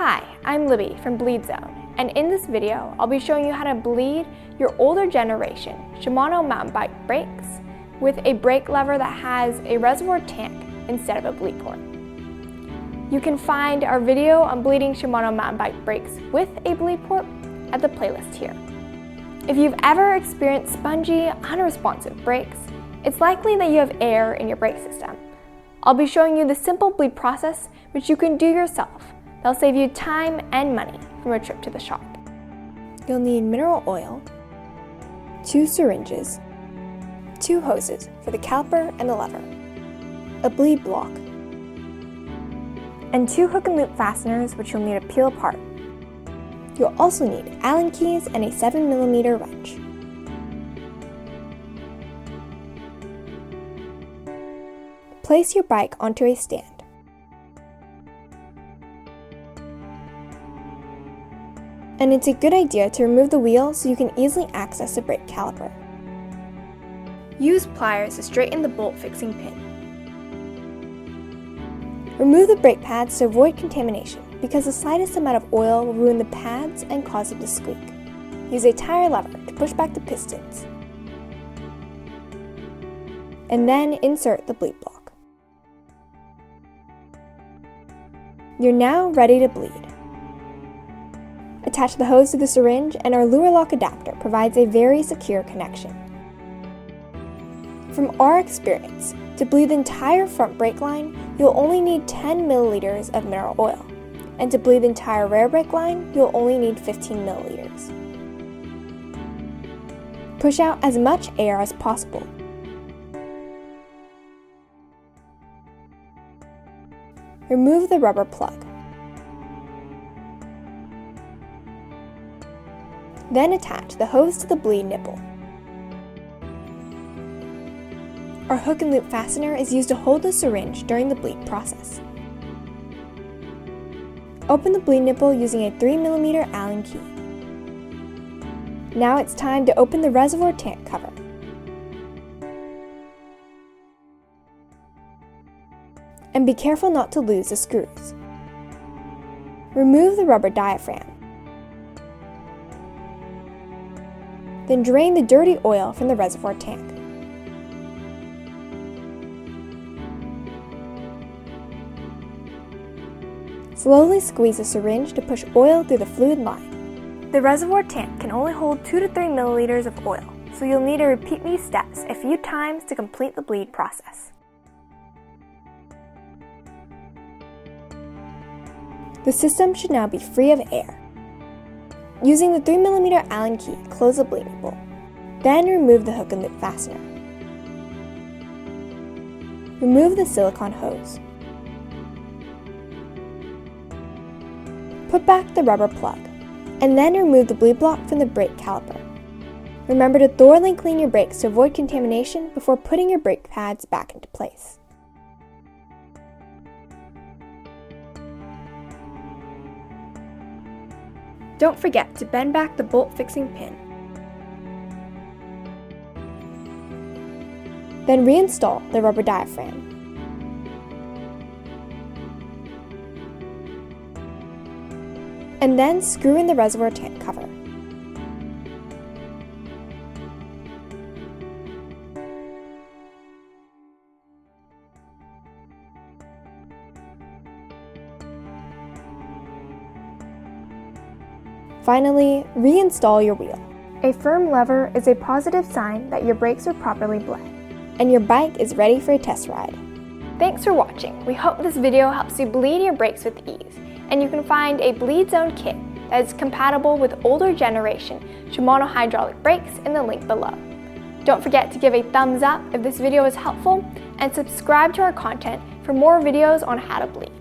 Hi, I'm Libby from BleedZone, and in this video, I'll be showing you how to bleed your older generation Shimano mountain bike brakes with a brake lever that has a reservoir tank instead of a bleed port. You can find our video on bleeding Shimano mountain bike brakes with a bleed port at the playlist here. If you've ever experienced spongy, unresponsive brakes, it's likely that you have air in your brake system. I'll be showing you the simple bleed process which you can do yourself. That'll save you time and money from a trip to the shop. You'll need mineral oil, 2 syringes, 2 hoses for the caliper and the lever, a bleed block, and 2 hook and loop fasteners which you'll need to peel apart. You'll also need Allen keys and a 7mm wrench. Place your bike onto a stand. And it's a good idea to remove the wheel so you can easily access the brake caliper. Use pliers to straighten the bolt fixing pin. Remove the brake pads to avoid contamination because the slightest amount of oil will ruin the pads and cause them to squeak. Use a tire lever to push back the pistons. And then insert the bleed block. You're now ready to bleed. Attach the hose to the syringe, and our lure lock adapter provides a very secure connection. From our experience, to bleed the entire front brake line, you'll only need 10 milliliters of mineral oil, and to bleed the entire rear brake line, you'll only need 15 milliliters. Push out as much air as possible. Remove the rubber plug. Then attach the hose to the bleed nipple. Our hook and loop fastener is used to hold the syringe during the bleed process. Open the bleed nipple using a 3mm Allen key. Now it's time to open the reservoir tank cover. And be careful not to lose the screws. Remove the rubber diaphragm. Then drain the dirty oil from the reservoir tank. Slowly squeeze the syringe to push oil through the fluid line. The reservoir tank can only hold 2 to 3 milliliters of oil, so you'll need to repeat these steps a few times to complete the bleed process. The system should now be free of air. Using the 3mm Allen key, close the bleed nipple. Then remove the hook and loop fastener. Remove the silicone hose. Put back the rubber plug, and then remove the bleed block from the brake caliper. Remember to thoroughly clean your brakes to avoid contamination before putting your brake pads back into place. Don't forget to bend back the bolt fixing pin. Then reinstall the rubber diaphragm. And then screw in the reservoir tank cover. Finally, reinstall your wheel. A firm lever is a positive sign that your brakes are properly bled, and your bike is ready for a test ride. Thanks for watching. We hope this video helps you bleed your brakes with ease, and you can find a BleedZone kit that is compatible with older generation Shimano hydraulic brakes in the link below. Don't forget to give a thumbs up if this video was helpful, and subscribe to our content for more videos on how to bleed.